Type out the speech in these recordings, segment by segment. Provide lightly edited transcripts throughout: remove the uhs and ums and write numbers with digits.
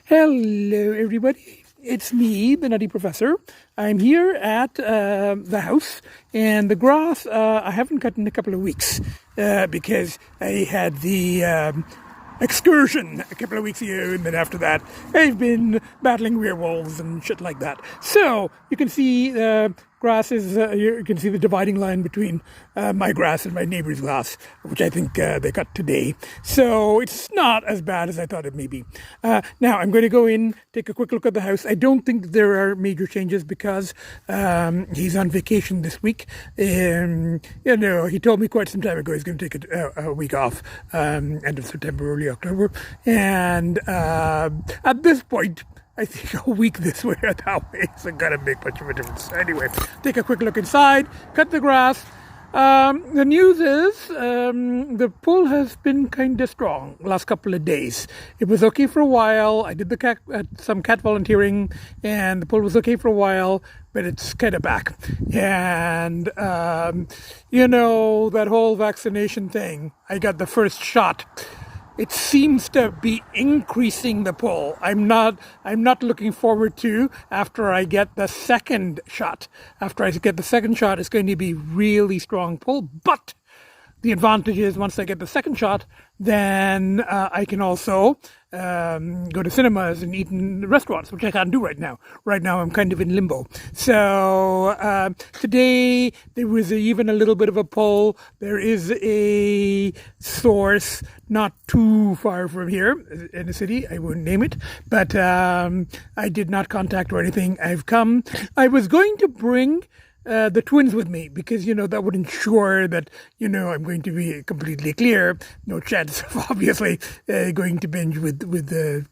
Hello, everybody. It's me, the Nutty Professor. I'm here at the house, and the grass I haven't cut in a couple of weeks because I had the Excursion a couple of weeks ago, and then after that I've been battling werewolves and shit like that. So you can see grass is, you can see the dividing line between my grass and my neighbor's grass, which I think they cut today. So it's not as bad as I thought it may be. Now I'm going to go in, take a quick look at the house. I don't think there are major changes because he's on vacation this week. He told me quite some time ago he's going to take a week off, end of September, early October. And at this point, I think a week this way or that way isn't going to make much of a difference. Anyway, take a quick look inside, cut the grass. The news is the pull has been kind of strong last couple of days. It was okay for a while. I did some cat volunteering, and the pull was okay for a while, but it's kind of back. And, that whole vaccination thing, I got the first shot. It seems to be increasing the pull. I'm not looking forward to after I get the second shot. After I get the second shot, it's going to be really strong pull. But the advantage is once I get the second shot, then I can also go to cinemas and eat in restaurants, which I can't do right now. Right now, I'm kind of in limbo. So today, there was even a little bit of a pull. There is a source not too far from here in the city. I won't name it, but I did not contact or anything. I was going to bring the twins with me because, that would ensure that, I'm going to be completely clear. No chance of obviously going to binge with the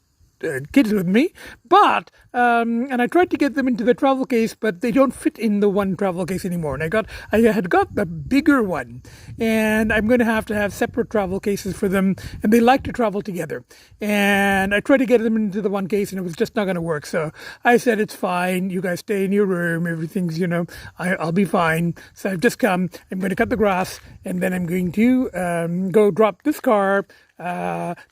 kids with me. But, and I tried to get them into the travel case, but they don't fit in the one travel case anymore. And I had got the bigger one, and I'm going to have separate travel cases for them. And they like to travel together. And I tried to get them into the one case, and it was just not going to work. So I said, it's fine. You guys stay in your room. Everything's, I'll be fine. So I've just come. I'm going to cut the grass, and then I'm going to go drop this car,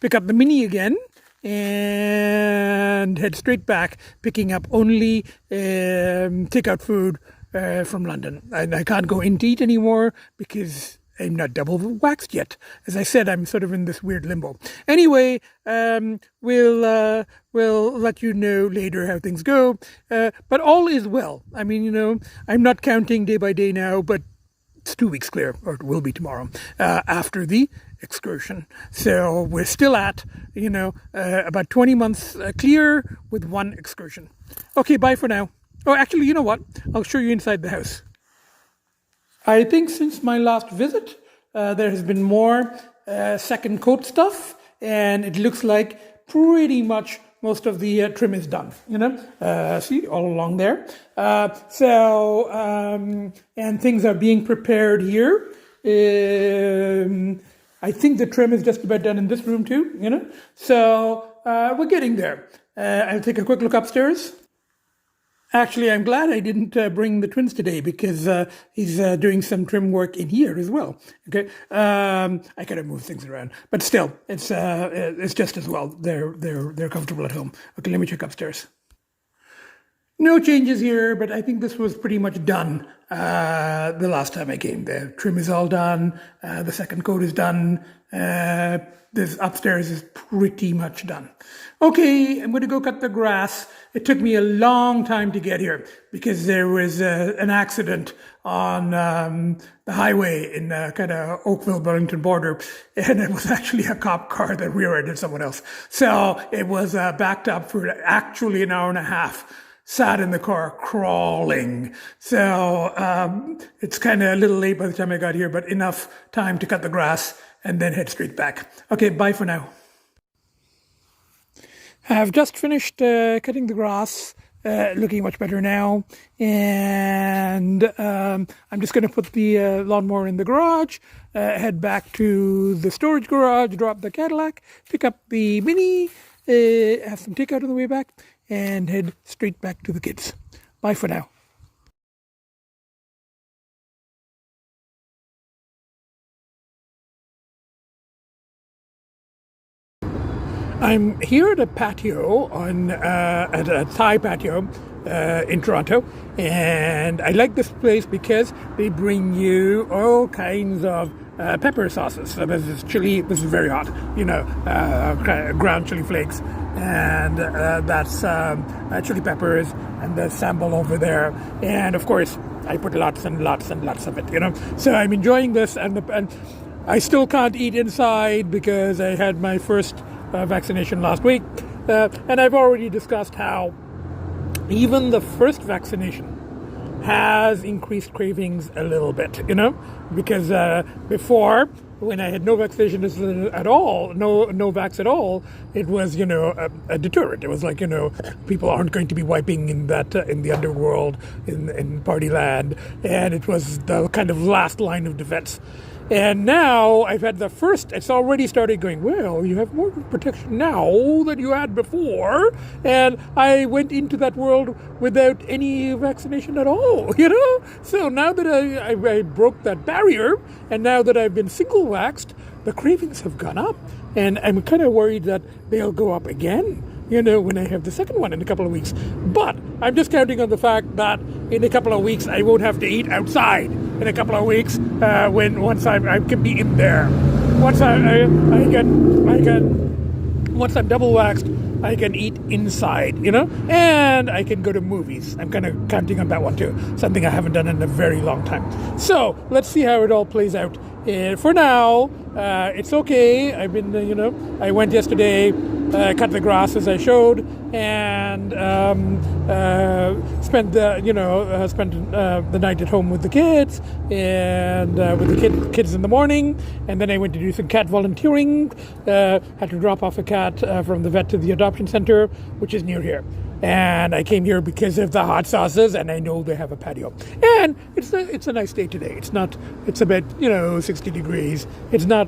pick up the Mini again, and head straight back, picking up only takeout food from London. And I can't go in to eat anymore because I'm not double waxed yet. As I said, I'm sort of in this weird limbo. Anyway, we'll let you know later how things go. But all is well. I mean, I'm not counting day by day now, but it's 2 weeks clear, or it will be tomorrow, after the excursion. So we're still at, about 20 months clear with one excursion. Okay, bye for now. Oh, actually, you know what? I'll show you inside the house. I think since my last visit, there has been more second coat stuff, and it looks like pretty much most of the trim is done, see, all along there. And things are being prepared here. I think the trim is just about done in this room too, So we're getting there. I'll take a quick look upstairs. Actually, I'm glad I didn't bring the twins today because he's doing some trim work in here as well. Okay, I could have moved things around, but still, it's just as well. They're comfortable at home. Okay, let me check upstairs. No changes here, but I think this was pretty much done the last time I came. The trim is all done. The second coat is done. This upstairs is pretty much done. Okay, I'm going to go cut the grass. It took me a long time to get here because there was an accident on the highway in kind of Oakville-Burlington border, and it was actually a cop car that rear-ended someone else. So it was backed up for actually an hour and a half. Sat in the car crawling. So it's kind of a little late by the time I got here, but enough time to cut the grass and then head straight back. Okay, bye for now. I've just finished cutting the grass, looking much better now. And I'm just going to put the lawnmower in the garage, head back to the storage garage, drop the Cadillac, pick up the Mini, have some takeout on the way back, and head straight back to the kids. Bye for now. I'm here at a patio at a Thai patio in Toronto, and I like this place because they bring you all kinds of pepper sauces. So this is chili. This is very hot, ground chili flakes, and that's chili peppers, and the sambal over there, and of course I put lots and lots and lots of it. So I'm enjoying this, and I still can't eat inside because I had my first vaccination last week, and I've already discussed how even the first vaccination has increased cravings a little bit, because before, when I had no vaccinations at all, no vax at all, it was, a deterrent. It was like, people aren't going to be wiping in the underworld, in party land, and it was the kind of last line of defense. And now I've had the first, it's already started going, well, you have more protection now than you had before. And I went into that world without any vaccination at all, So now that I broke that barrier, and now that I've been single vaxxed, the cravings have gone up. And I'm kind of worried that they'll go up again, when I have the second one in a couple of weeks. But I'm just counting on the fact that in a couple of weeks, I won't have to eat outside. In a couple of weeks, once I can be in there. Once once I'm double waxed, I can eat inside, and I can go to movies. I'm kind of counting on that one too. Something I haven't done in a very long time. So let's see how it all plays out. For now, it's okay. I've been, I went yesterday, cut the grass as I showed, and spent the night at home with the kids, and with the kids in the morning, and then I went to do some cat volunteering. Had to drop off a cat from the vet to the adoption center, which is near here. And I came here because of the hot sauces, and I know they have a patio. And it's a nice day today. It's about 60 degrees. It's not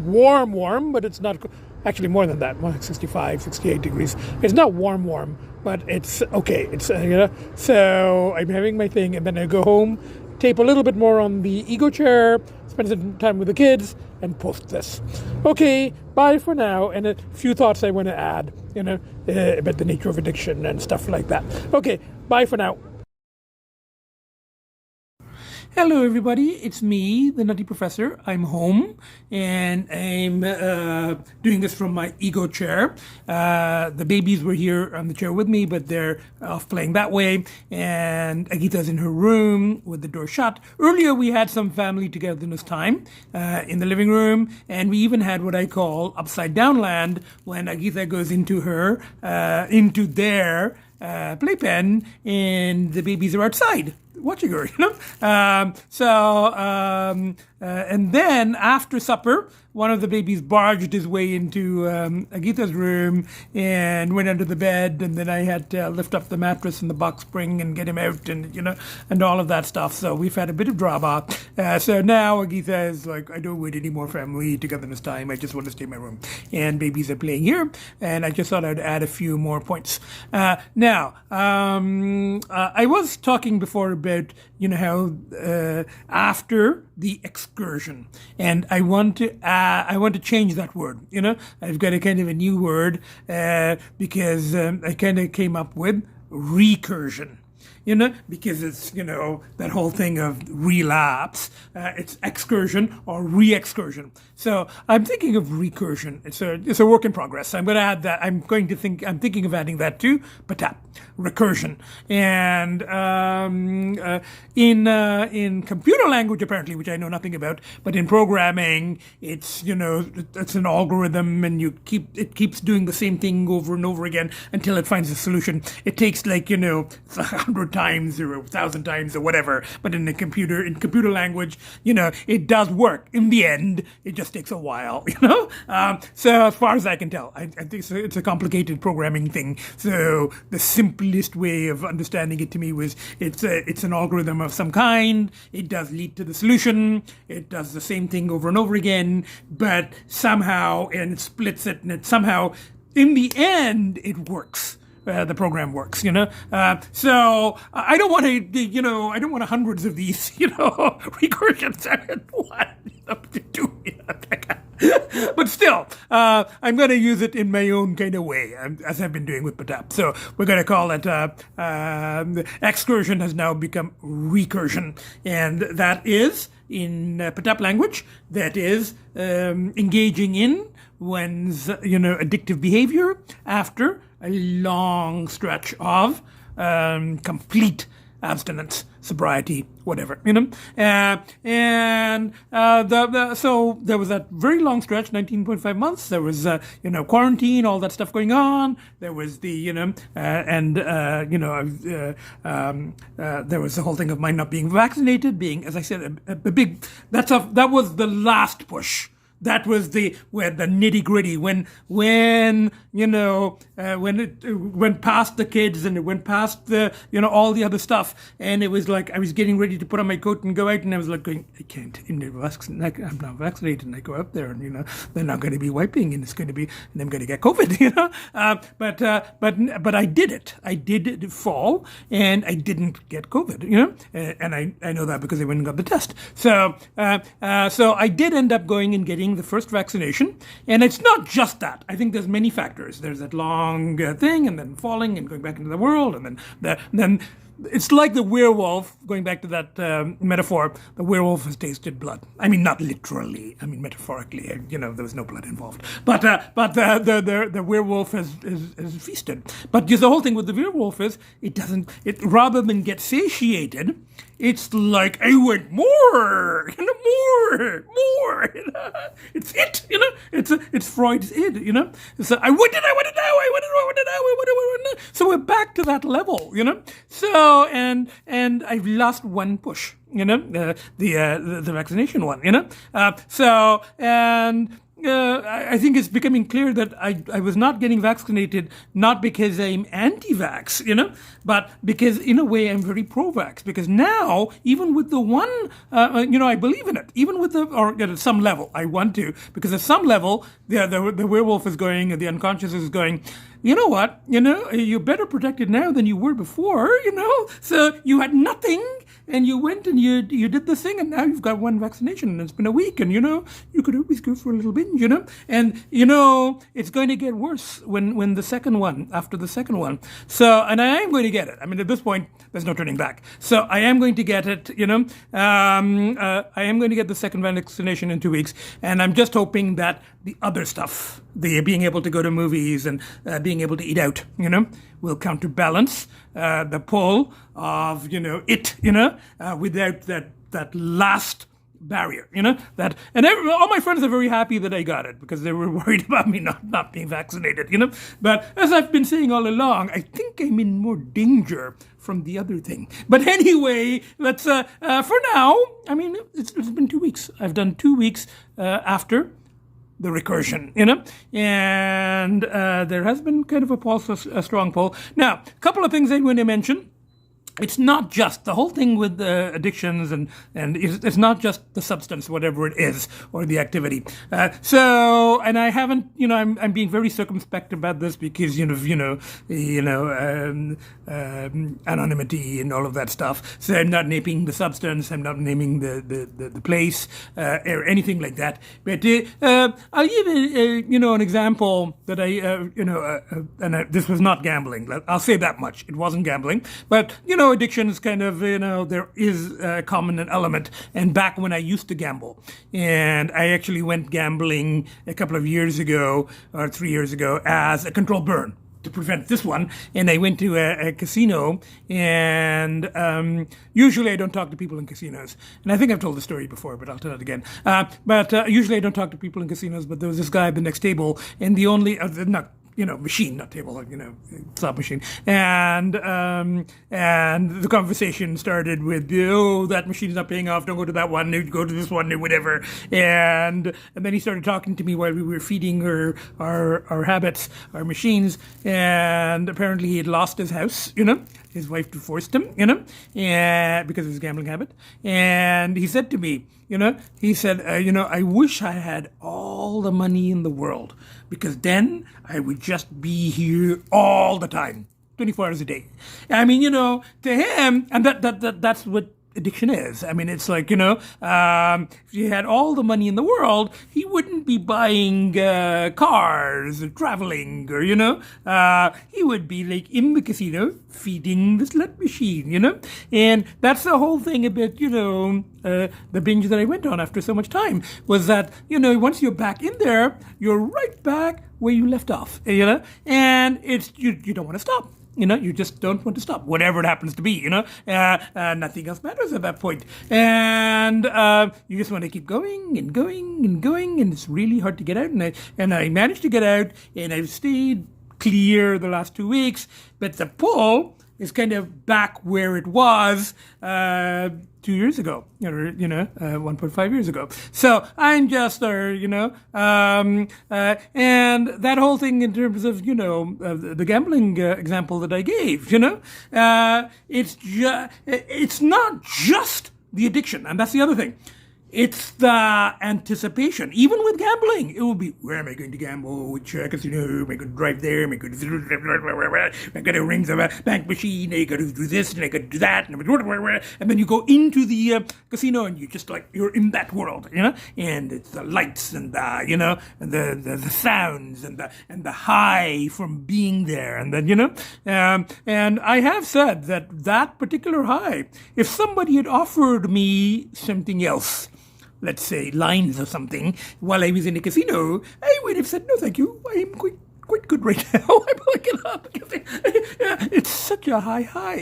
warm, but it's not actually more than that. 65, 68 degrees. It's not warm, but it's okay. It's So I'm having my thing, and then I go home, tape a little bit more on the ego chair, spend some time with the kids, and post this. Okay, bye for now, and a few thoughts I want to add, about the nature of addiction and stuff like that. Okay, bye for now. Hello everybody, it's me, the Nutty Professor. I'm home, and I'm doing this from my ego chair. The babies were here on the chair with me, but they're off playing that way, and Agita's in her room with the door shut. Earlier we had some family togetherness time in the living room, and we even had what I call upside down land when Agita goes into their playpen, and the babies are outside watching her, and then after supper, one of the babies barged his way into Agita's room and went under the bed, and then I had to lift up the mattress and the box spring and get him out, and and all of that stuff. So we've had a bit of drama. So now Agita is like, I don't want any more family togetherness time. I just want to stay in my room. And babies are playing here, and I just thought I'd add a few more points. Now, I was talking before about how after the excursion, and I want to change that word. I've got a kind of a new word because I kind of came up with recursion. Because it's, that whole thing of relapse. It's excursion or re-excursion. So I'm thinking of recursion. It's a work in progress. I'm going to add that. I'm thinking of adding that to Patap, recursion. And in computer language, apparently, which I know nothing about, but in programming, it's, it's an algorithm, and it keeps doing the same thing over and over again until it finds a solution. It takes 100 times or 1,000 times or whatever, but in computer language, it does work. In the end, it just takes a while, So as far as I can tell, I think it's a complicated programming thing. So the simplest way of understanding it to me was it's an algorithm of some kind. It does lead to the solution. It does the same thing over and over again, but somehow, and it splits it, and it somehow, in the end, it works. The program works, So I don't want to, I don't want hundreds of these, recursions. What to do? But still, I'm going to use it in my own kind of way, as I've been doing with Patap. So we're going to call it Excursion has now become Recursion. And that is, in Patap language, that is engaging in one's, addictive behavior after a long stretch of complete abstinence, sobriety, whatever, so there was that very long stretch, 19.5 months. There was, quarantine, all that stuff going on. There was the, there was the whole thing of my not being vaccinated, being, as I said, a big, that was the last push. That was where the nitty gritty, when it went past the kids and it went past the, all the other stuff. And it was like, I was getting ready to put on my coat and go out, and I was like going, I can't, I'm not vaccinated. And I go up there and, they're not going to be wiping, and it's going to be, and I'm going to get COVID, but I did it. I did fall, and I didn't get COVID, and I know that because I went and got the test. So I did end up going and getting the first vaccination, and it's not just that. I think there's many factors. There's that long thing, and then falling and going back into the world, and then it's like the werewolf. Going back to that metaphor, the werewolf has tasted blood. I mean, not literally. I mean, metaphorically. There was no blood involved. But the werewolf has feasted. But just the whole thing with the werewolf is it rather than get satiated, it's like, I want more, more. It's it, it's Freud's id, So I want it now. So we're back to that level, So and I've lost one push, the vaccination one, I think it's becoming clear that I was not getting vaccinated, not because I'm anti-vax, but because in a way I'm very pro-vax. Because now, even with the one, I believe in it. Even with at some level, I want to. Because at some level, the werewolf is going, the unconscious is going, you know what, you're better protected now than you were before, So you had nothing, and you went and you did the thing, and now you've got one vaccination, and it's been a week, and you could always go for a little binge, and it's going to get worse when the second one, after the second one. So, and I am going to get it. I mean, at this point, there's no turning back. So I am going to get it, I am going to get the second vaccination in 2 weeks, and I'm just hoping that the other stuff, the being able to go to movies and being able to eat out, will counterbalance the pull of, without that last barrier, all my friends are very happy that I got it because they were worried about me not being vaccinated, But as I've been saying all along, I think I'm in more danger from the other thing. But anyway, let's, for now, I mean, it's been 2 weeks. I've done 2 weeks after the recursion, and there has been kind of a strong pull. Now, a couple of things I want to mention. It's not just the whole thing with addictions, and it's not just the substance, whatever it is, or the activity. And I haven't, I'm being very circumspect about this because anonymity and all of that stuff. So I'm not naming the substance, I'm not naming the place or anything like that. But I'll give an example that this was not gambling. I'll say that much. It wasn't gambling, but addiction is kind of, there is a common element. And back when I used to gamble, and I actually went gambling a couple of years ago, or 3 years ago, as a controlled burn to prevent this one. And I went to a casino, and usually I don't talk to people in casinos. And I think I've told the story before, but I'll tell it again. But usually I don't talk to people in casinos, but there was this guy at the next table, and the only, machine, not table, slot machine. And the conversation started with, that machine's not paying off, don't go to that one, go to this one, or whatever. And then he started talking to me while we were feeding our habits, our machines. And apparently he had lost his house, his wife divorced him, because of his gambling habit. And he said to me, I wish I had all the money in the world, because then I would just be here all the time, 24 hours a day. I mean, to him, and that's what addiction is. I mean, it's like, if he had all the money in the world, he wouldn't be buying cars or traveling or, he would be like in the casino feeding the slot machine, And that's the whole thing about, the binge that I went on after so much time was that, once you're back in there, you're right back where you left off, and it's, you don't want to stop. You just don't want to stop, whatever it happens to be, nothing else matters at that point. And you just want to keep going and going and going, and it's really hard to get out. And I managed to get out, and I've stayed clear the last 2 weeks, but the pull is kind of back where it was 2 years ago, 1.5 years ago. So I'm just, and that whole thing in terms of, the gambling example that I gave, it's not just the addiction, and that's the other thing. It's the anticipation. Even with gambling, it will be, where am I going to gamble? Which casino? Am I going to drive there? Am I going to ring the bank machine? I got to do this and I got to do that. And then you go into the casino and you just like, you're in that world, And it's the lights and the, and the sounds and the high from being there. And then, and I have said that particular high, if somebody had offered me something else, let's say lines or something, while I was in a casino, I would have said, no, thank you. I am quite good right now. I'm looking up. It's such a high,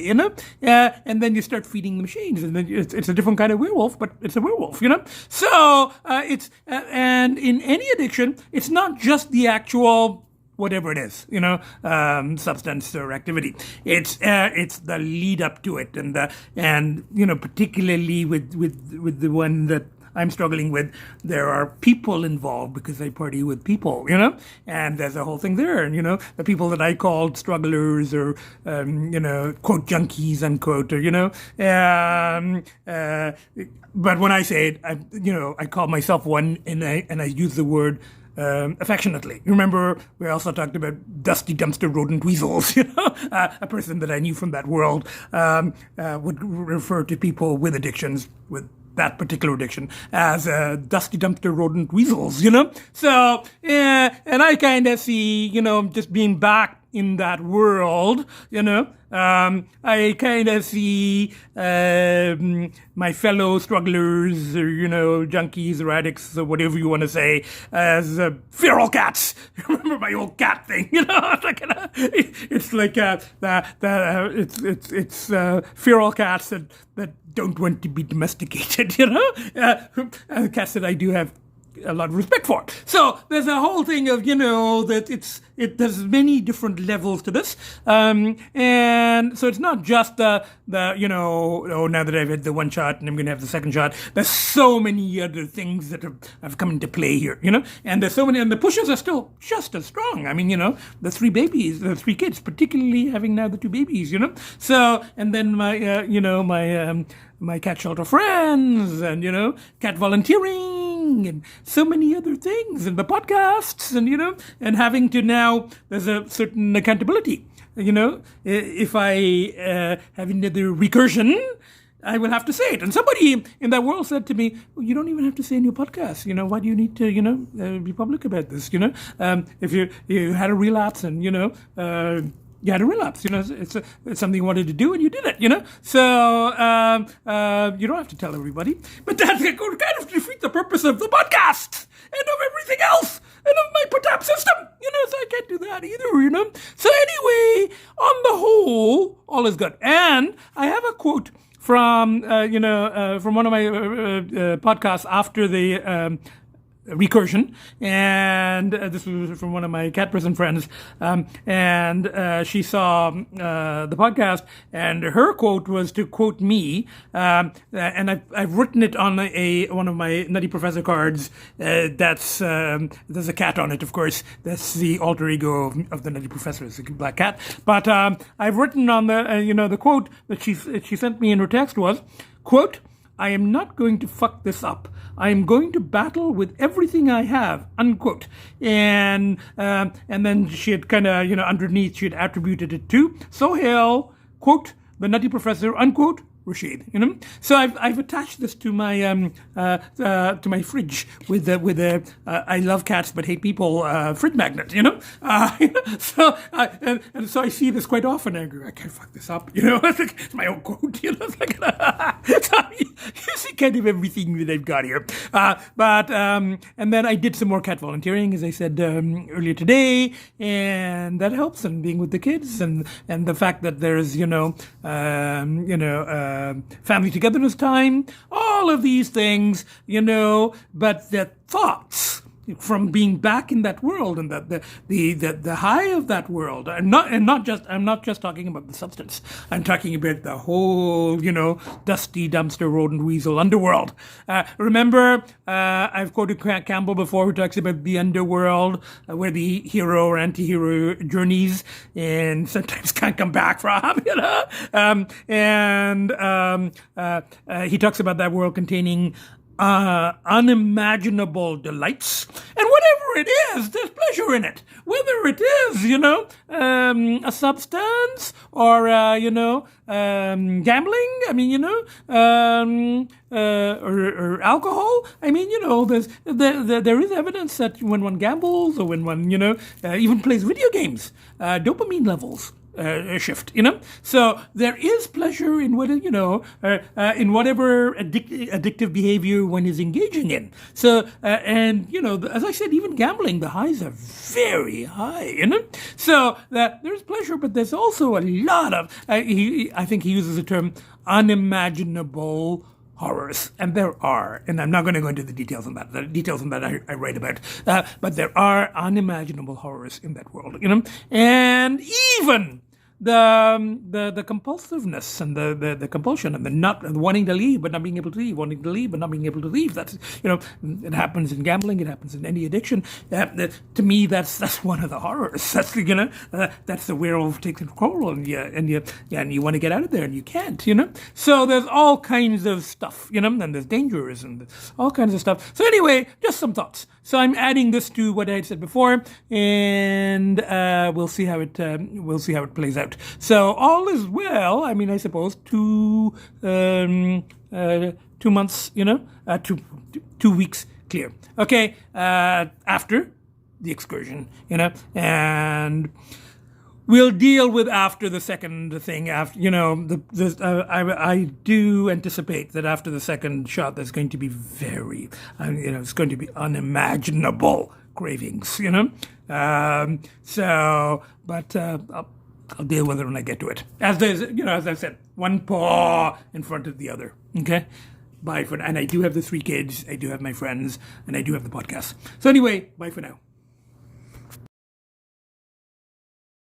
and then you start feeding the machines, and then it's a different kind of werewolf, but it's a werewolf, So it's and in any addiction, it's not just the actual whatever it is, substance or activity. It's the lead up to it, and particularly with the one that I'm struggling with, there are people involved because I party with people, and there's a whole thing there. And, the people that I called strugglers or, quote, junkies, unquote, or, but when I say it, I call myself one and I use the word affectionately. Remember, we also talked about dusty dumpster rodent weasels, a person that I knew from that world would refer to people with addictions, with that particular addiction, as dusty dumpster rodent weasels, So, and I kind of see, just being back in that world, I kind of see my fellow strugglers or, junkies or addicts or whatever you want to say as feral cats. Remember my old cat thing, It's like it's feral cats that don't want to be domesticated, cats that I do have a lot of respect for. So there's a whole thing of, that there's many different levels to this. And so it's not just the now that I've had the one shot and I'm going to have the second shot, there's so many other things that have come into play here, and there's so many, and the pushes are still just as strong. I mean, the three kids, particularly having now the two babies, So, and then my cat shelter friends and, cat volunteering and so many other things and the podcasts and, and having to now, there's a certain accountability. If I have another recursion, I will have to say it. And somebody in that world said to me, well, you don't even have to say in your podcast, why do you need to, be public about this, if you had a relapse and, you had a relapse, it's something you wanted to do and you did it, So, you don't have to tell everybody. But that could kind of defeat the purpose of the podcast and of everything else and of my PTAP system, so I can't do that either, So anyway, on the whole, all is good. And I have a quote from, from one of my podcasts after the Recursion, and this was from one of my cat person friends, and she saw the podcast, and her quote was to quote me, and I've written it on one of my Nutty Professor cards. There's a cat on it, of course. That's the alter ego of the Nutty Professor, it's a black cat. But I've written on the quote that she sent me in her text was, quote, "I am not going to fuck this up. I am going to battle with everything I have," unquote. And then she had kind of, underneath she had attributed it to Sohail, quote, "the Nutty Professor," unquote, Rashid. So I've attached this to my fridge with I love cats but hate people fridge magnet. So and so I see this quite often. And I go, I can't fuck this up. It's my own quote. It's like so you see kind of everything that I've got here. But and then I did some more cat volunteering, as I said earlier today, and that helps. And being with the kids, and the fact that there's family togetherness time, all of these things, but the thoughts from being back in that world and the high of that world, I'm not just talking about the substance. I'm talking about the whole, dusty dumpster rodent weasel underworld. Remember, I've quoted Campbell before, who talks about the underworld, where the hero or anti-hero journeys and sometimes can't come back from. He talks about that world containing unimaginable delights, and whatever it is, there's pleasure in it. Whether it is, a substance or gambling. Or alcohol. There is evidence that when one gambles or when one even plays video games, dopamine levels shift, So there is pleasure in what in whatever addictive behavior one is engaging in. So as I said, even gambling, the highs are very high, So there's pleasure, but there's also a lot of I think he uses the term unimaginable horrors, and there are, and I'm not going to go into the details on that. The details on that I write about, but there are unimaginable horrors in that world, and even the compulsiveness and the compulsion and the wanting to leave but not being able to leave, wanting to leave but not being able to leave. That's it happens in gambling. It happens in any addiction. To me, that's one of the horrors. That's that's the werewolf takes control, and you want to get out of there and you can't. So there's all kinds of stuff. And there's dangers and all kinds of stuff. So anyway, just some thoughts. So I'm adding this to what I had said before, and we'll see how it plays out. So all is well. I suppose 2 months, 2 weeks clear. Okay, after the excursion, and we'll deal with after the second thing. After I do anticipate that after the second shot, there's going to be it's going to be unimaginable cravings. I'll deal with it when I get to it. As I said, one paw in front of the other. Okay? Bye for now. And I do have the 3 kids, I do have my friends, and I do have the podcast. So anyway, bye for now.